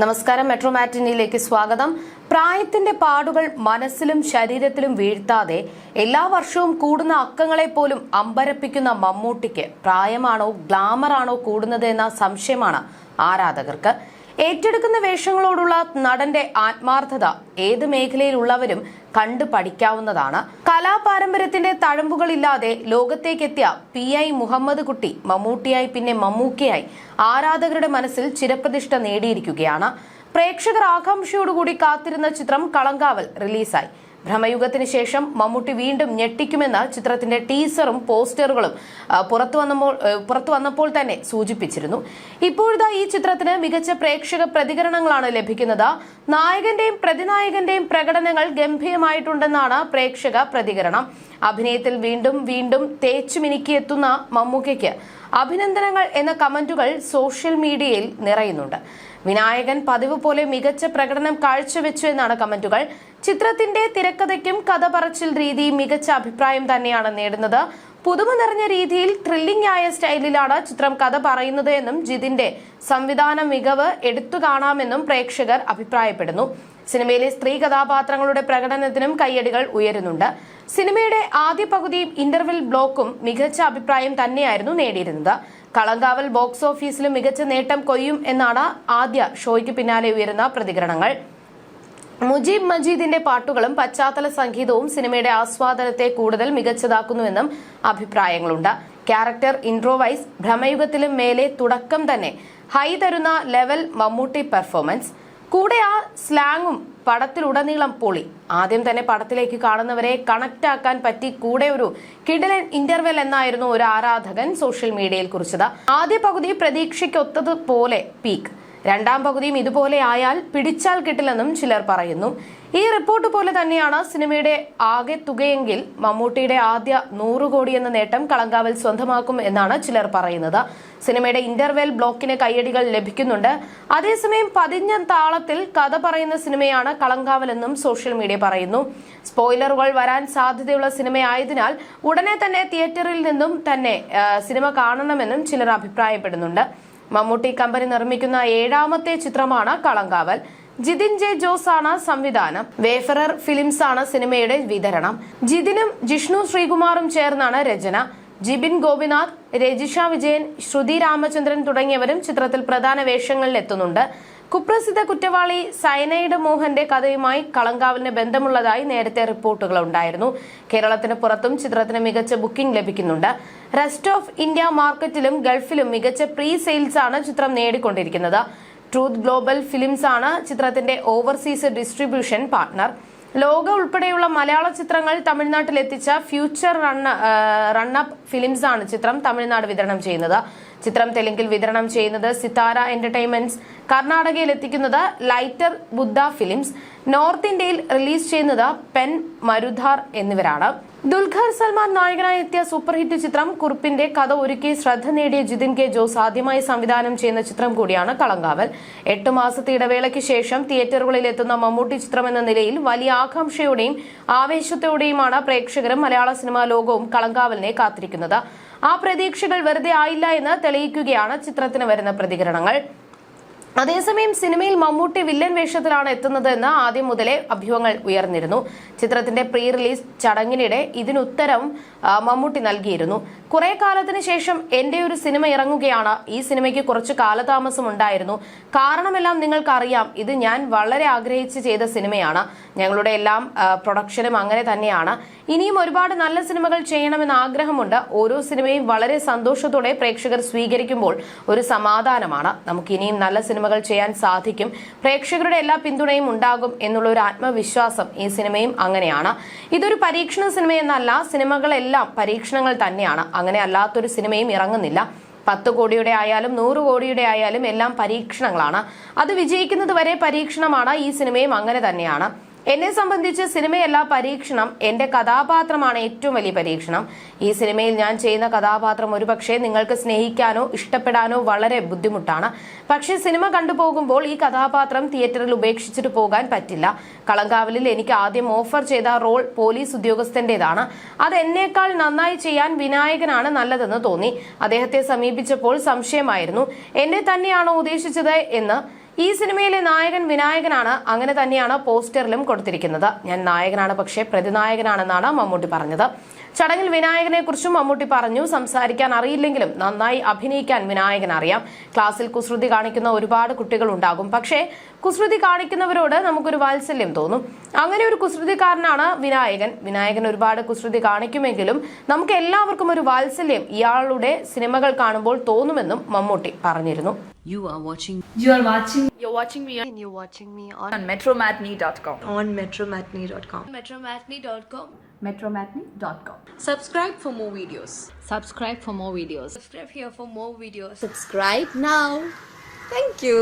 നമസ്കാരം. മെട്രോ മാറ്റിനിയിലേക്ക് സ്വാഗതം. പ്രായത്തിന്റെ പാടുകൾ മനസ്സിലും ശരീരത്തിലും വീഴ്ത്താതെ എല്ലാ വർഷവും കൂടുന്ന അക്കങ്ങളെ പോലും അമ്പരപ്പിക്കുന്ന മമ്മൂട്ടിക്ക് പ്രായമാണോ ഗ്ലാമറാണോ കൂടുന്നത് എന്ന സംശയമാണ് ആരാധകർക്ക്. ഏറ്റെടുക്കുന്ന വേഷങ്ങളോടുള്ള നടന്റെ ആത്മാർത്ഥത ഏത് മേഖലയിലുള്ളവരും കണ്ടു പഠിക്കാവുന്നതാണ്. കലാപാരമ്പര്യത്തിന്റെ തഴമ്പുകളില്ലാതെ ലോകത്തേക്കെത്തിയ PI മുഹമ്മദ് കുട്ടി മമ്മൂട്ടിയായി പിന്നെ മമ്മൂക്കയായി ആരാധകരുടെ മനസ്സിൽ ചിരപ്രതിഷ്ഠ നേടിയിരിക്കുകയാണ്. പ്രേക്ഷകർ ആകാംക്ഷയോടുകൂടി കാത്തിരുന്ന ചിത്രം കളങ്കാവൽ റിലീസായി. ഭ്രമയുഗത്തിന് ശേഷം മമ്മൂട്ടി വീണ്ടും ഞെട്ടിക്കുമെന്ന് ചിത്രത്തിന്റെ ടീസറും പോസ്റ്ററുകളും പുറത്തു വന്നപ്പോൾ തന്നെ സൂചിപ്പിച്ചിരുന്നു. ഇപ്പോഴത്തെ ഈ ചിത്രത്തിന് മികച്ച പ്രേക്ഷക പ്രതികരണങ്ങളാണ് ലഭിക്കുന്നത്. നായകന്റെയും പ്രതിനായകന്റെയും പ്രകടനങ്ങൾ ഗംഭീരമായിട്ടുണ്ടെന്നാണ് പ്രേക്ഷക പ്രതികരണം. അഭിനയത്തിൽ വീണ്ടും വീണ്ടും തേച്ചുമിനുക്കിയെത്തുന്ന മമ്മൂക്കയ്ക്ക് അഭിനന്ദനങ്ങൾ എന്ന കമന്റുകൾ സോഷ്യൽ മീഡിയയിൽ നിറയുന്നുണ്ട്. വിനായകൻ പതിവ് പോലെ മികച്ച പ്രകടനം കാഴ്ചവെച്ചു എന്നാണ് കമന്റുകൾ. ചിത്രത്തിന്റെ തിരക്കഥയ്ക്കും കഥ പറച്ചിൽ രീതിയും മികച്ച അഭിപ്രായം തന്നെയാണ് നേടുന്നത്. പുതുമ നിറഞ്ഞ രീതിയിൽ ത്രില്ലിംഗ് ആയ സ്റ്റൈലിലാണ് ചിത്രം കഥ പറയുന്നത് എന്നും ജിതിന്റെ സംവിധാന മികവ് എടുത്തു കാണാമെന്നും പ്രേക്ഷകർ അഭിപ്രായപ്പെടുന്നു. സിനിമയിലെ സ്ത്രീ കഥാപാത്രങ്ങളുടെ പ്രകടനത്തിനും കയ്യടികൾ ഉയരുന്നുണ്ട്. സിനിമയുടെ ആദ്യ പകുതിയും ഇന്റർവെൽ ബ്ലോക്കും മികച്ച അഭിപ്രായം തന്നെയായിരുന്നു നേടിയിരുന്നത്. കളങ്കാവൽ ബോക്സ് ഓഫീസിലും മികച്ച നേട്ടം കൊയ്യും എന്നാണ് ആദ്യ ഷോയ്ക്ക് പിന്നാലെ ഉയരുന്ന പ്രതികരണങ്ങൾ. മുജീബ് മജീദിന്റെ പാട്ടുകളും പശ്ചാത്തല സംഗീതവും സിനിമയുടെ ആസ്വാദനത്തെ കൂടുതൽ മികച്ചതാക്കുന്നുവെന്നും അഭിപ്രായങ്ങളുണ്ട്. ക്യാരക്ടർ ഇൻട്രോവൈസ് ഭ്രമയുഗത്തിലും മേലെ തുടക്കം തന്നെ ഹൈ തരുന്ന ലെവൽ മമ്മൂട്ടി പെർഫോമൻസ്. കൂടെ ആ സ്ലാങ്ങും പടത്തിലുടനീളം പൊളി. ആദ്യം തന്നെ പടത്തിലേക്ക് കാണുന്നവരെ കണക്ട് ആക്കാൻ പറ്റി. കൂടെ ഒരു കിടിലൻ ഇന്റർവെൽ എന്നായിരുന്നു ഒരു ആരാധകൻ സോഷ്യൽ മീഡിയയിൽ കുറിച്ചത്. ആദ്യ പകുതി പ്രതീക്ഷയ്ക്കൊത്തതുപോലെ പീക്ക്, രണ്ടാം പകുതിയും ഇതുപോലെ ആയാൽ പിടിച്ചാൽ കിട്ടില്ലെന്നും ചിലർ പറയുന്നു. ഈ റിപ്പോർട്ട് പോലെ തന്നെയാണ് സിനിമയുടെ ആകെ തുകയെങ്കിൽ മമ്മൂട്ടിയുടെ ആദ്യ 100 കോടി എന്ന നേട്ടം കളങ്കാവൽ സ്വന്തമാക്കും എന്നാണ് ചിലർ പറയുന്നത്. സിനിമയുടെ ഇന്റർവെൽ ബ്ലോക്കിന് കയ്യടികൾ ലഭിക്കുന്നുണ്ട്. അതേസമയം പതിഞ്ഞ താളത്തിൽ കഥ പറയുന്ന സിനിമയാണ് കളങ്കാവൽ എന്നും സോഷ്യൽ മീഡിയ പറയുന്നു. സ്പോയിലറുകൾ വരാൻ സാധ്യതയുള്ള സിനിമയായതിനാൽ ഉടനെ തന്നെ തിയേറ്ററിൽ നിന്നും തന്നെ സിനിമ കാണണമെന്നും ചിലർ അഭിപ്രായപ്പെടുന്നുണ്ട്. മമ്മൂട്ടി കമ്പനി നിർമ്മിക്കുന്ന 7ാമത്തെ ചിത്രമാണ് കളങ്കാവൽ. ജിതിൻ ജെ ജോസ് ആണ് സംവിധാനം. വേഫറർ ഫിലിംസ് ആണ് സിനിമയുടെ വിതരണം. ജിതിനും ജിഷ്ണു ശ്രീകുമാറും ചേർന്നാണ് രചന. ജിബിൻ ഗോപിനാഥ്, രജിഷ വിജയൻ, ശ്രുതി രാമചന്ദ്രൻ തുടങ്ങിയവരും ചിത്രത്തിൽ പ്രധാന വേഷങ്ങളിൽ എത്തുന്നുണ്ട്. കുപ്രസിദ്ധ കുറ്റവാളി സയനൈഡ് മോഹന്റെ കഥയുമായി കളങ്കാവലിന് ബന്ധമുള്ളതായി നേരത്തെ റിപ്പോർട്ടുകൾ ഉണ്ടായിരുന്നു. കേരളത്തിന് പുറത്തും ചിത്രത്തിന് മികച്ച ബുക്കിംഗ് ലഭിക്കുന്നുണ്ട്. റെസ്റ്റ് ഓഫ് ഇന്ത്യ മാർക്കറ്റിലും ഗൾഫിലും മികച്ച പ്രീ സെയിൽസ് ആണ് ചിത്രം നേടിക്കൊണ്ടിരിക്കുന്നത്. ട്രൂത്ത് ഗ്ലോബൽ ഫിലിംസ് ആണ് ചിത്രത്തിന്റെ ഓവർസീസ് ഡിസ്ട്രിബ്യൂഷൻ പാർട്ണർ. ലോക ഉൾപ്പെടെയുള്ള മലയാള ചിത്രങ്ങൾ തമിഴ്നാട്ടിൽ എത്തിച്ച ഫ്യൂച്ചർ റണ്ണപ്പ് ഫിലിംസ് ആണ് ചിത്രം തമിഴ്നാട് വിതരണം ചെയ്യുന്നത്. ചിത്രം തെലുങ്കിൽ വിതരണം ചെയ്യുന്നത് സിതാര എന്റർടൈൻമെന്റ്സ്. കർണാടകയിൽ എത്തിക്കുന്നത് ലൈറ്റർ ബുദ്ധ ഫിലിംസ്. നോർത്ത് ഇന്ത്യയിൽ റിലീസ് ചെയ്യുന്നത് പെൻ മരുധാർ എന്നിവരാണ്. ദുൽഖർ സൽമാൻ നായകനായി എത്തിയ സൂപ്പർ ഹിറ്റ് ചിത്രം കുറുപ്പിന്റെ കഥ ഒരുക്കി ശ്രദ്ധ നേടിയ ജിതിൻ കെ ജോസ് ആദ്യമായി സംവിധാനം ചെയ്യുന്ന ചിത്രം കൂടിയാണ് കളങ്കാവൽ. 8 മാസത്തെ ഇടവേളയ്ക്ക് ശേഷം തിയേറ്ററുകളിൽ എത്തുന്ന മമ്മൂട്ടി ചിത്രം എന്ന നിലയിൽ വലിയ ആകാംക്ഷയോടെയും ആവേശത്തോടെയുമാണ് പ്രേക്ഷകരും മലയാള സിനിമാ ലോകവും കളങ്കാവലിനെ കാത്തിരിക്കുന്നത്. ആ പ്രതീക്ഷകൾ വെറുതെ ആയില്ല എന്ന് തെളിയിക്കുകയാണ് ചിത്രത്തിന് വരുന്ന പ്രതികരണങ്ങൾ. അതേസമയം സിനിമയിൽ മമ്മൂട്ടി വില്ലൻ വേഷത്തിലാണ് എത്തുന്നത് എന്ന് ആദ്യം മുതലേ അഭ്യൂഹങ്ങൾ ഉയർന്നിരുന്നു. ചിത്രത്തിന്റെ പ്രീ റിലീസ് ചടങ്ങിനിടെ ഇതിനുത്തരം മമ്മൂട്ടി നൽകിയിരുന്നു. കുറെ കാലത്തിന് ശേഷം എന്റെ ഒരു സിനിമ ഇറങ്ങുകയാണ്. ഈ സിനിമയ്ക്ക് കുറച്ച് കാലതാമസം ഉണ്ടായിരുന്നു. കാരണമെല്ലാം നിങ്ങൾക്കറിയാം. ഇത് ഞാൻ വളരെ ആഗ്രഹിച്ച് ചെയ്ത സിനിമയാണ്. ഞങ്ങളുടെ എല്ലാം പ്രൊഡക്ഷനും അങ്ങനെ തന്നെയാണ്. ഇനിയും ഒരുപാട് നല്ല സിനിമകൾ ചെയ്യണമെന്ന് ആഗ്രഹമുണ്ട്. ഓരോ സിനിമയും വളരെ സന്തോഷത്തോടെ പ്രേക്ഷകർ സ്വീകരിക്കുമ്പോൾ ഒരു സമാധാനമാണ്. നമുക്ക് ഇനിയും നല്ല സിനിമകൾ ചെയ്യാൻ സാധിക്കും. പ്രേക്ഷകരുടെ എല്ലാ പിന്തുണയും ഉണ്ടാകും എന്നുള്ള ഒരു ആത്മവിശ്വാസം ഈ സിനിമയും അങ്ങനെയാണ്. ഇതൊരു പരീക്ഷണ സിനിമയെന്നല്ല, സിനിമകളെല്ലാം പരീക്ഷണങ്ങൾ തന്നെയാണ്. അങ്ങനെ അല്ലാത്തൊരു സിനിമയും ഇറങ്ങുന്നില്ല. 10 കോടിയുടെ ആയാലും 100 കോടിയുടെ ആയാലും എല്ലാം പരീക്ഷണങ്ങളാണ്. അത് വിജയിക്കുന്നത് വരെ പരീക്ഷണമാണ്. ഈ സിനിമയും അങ്ങനെ തന്നെയാണ്. എന്നെ സംബന്ധിച്ച് സിനിമയല്ല പരീക്ഷണം, എന്റെ കഥാപാത്രമാണ് ഏറ്റവും വലിയ പരീക്ഷണം. ഈ സിനിമയിൽ ഞാൻ ചെയ്യുന്ന കഥാപാത്രം ഒരുപക്ഷെ നിങ്ങൾക്ക് സ്നേഹിക്കാനോ ഇഷ്ടപ്പെടാനോ വളരെ ബുദ്ധിമുട്ടാണ്. പക്ഷെ സിനിമ കണ്ടുപോകുമ്പോൾ ഈ കഥാപാത്രം തിയേറ്ററിൽ ഉപേക്ഷിച്ചിട്ട് പോകാൻ പറ്റില്ല. കളങ്കാവലിൽ എനിക്ക് ആദ്യം ഓഫർ ചെയ്ത റോൾ പോലീസ് ഉദ്യോഗസ്ഥന്റേതാണ്. അത് എന്നേക്കാൾ നന്നായി ചെയ്യാൻ വിനായകനാണ് നല്ലതെന്ന് തോന്നി. അദ്ദേഹത്തെ സമീപിച്ചപ്പോൾ സംശയമായിരുന്നു, എന്നെ തന്നെയാണോ ഉദ്ദേശിച്ചത് എന്ന്. ഈ സിനിമയിലെ നായകൻ വിനായകനാണ്. അങ്ങനെ തന്നെയാണ് പോസ്റ്ററിലും കൊടുത്തിരിക്കുന്നത്. ഞാൻ നായകനാണ്, പക്ഷേ പ്രതിനായകനാണെന്നാണ് മമ്മൂട്ടി പറഞ്ഞത്. ചടങ്ങിൽ വിനായകനെ കുറിച്ചും മമ്മൂട്ടി പറഞ്ഞു. സംസാരിക്കാൻ അറിയില്ലെങ്കിലും നന്നായി അഭിനയിക്കാൻ വിനായകൻ അറിയാം. ക്ലാസ്സിൽ കുസൃതി കാണിക്കുന്ന ഒരുപാട് കുട്ടികൾ ഉണ്ടാകും, പക്ഷേ കുസൃതി കാണിക്കുന്നവരോട് നമുക്കൊരു വാത്സല്യം തോന്നും. അങ്ങനെ ഒരു കുസൃതിക്കാരനാണ് വിനായകൻ ഒരുപാട് കുസൃതി കാണിക്കുമെങ്കിലും നമുക്ക് എല്ലാവർക്കും ഒരു വാത്സല്യം ഇയാളുടെ സിനിമകൾ കാണുമ്പോൾ തോന്നുമെന്നും മമ്മൂട്ടി പറഞ്ഞിരുന്നു. You're watching me on metromatney.com. metromatney.com. Subscribe for more videos. Subscribe here for more videos. Subscribe now. Thank you.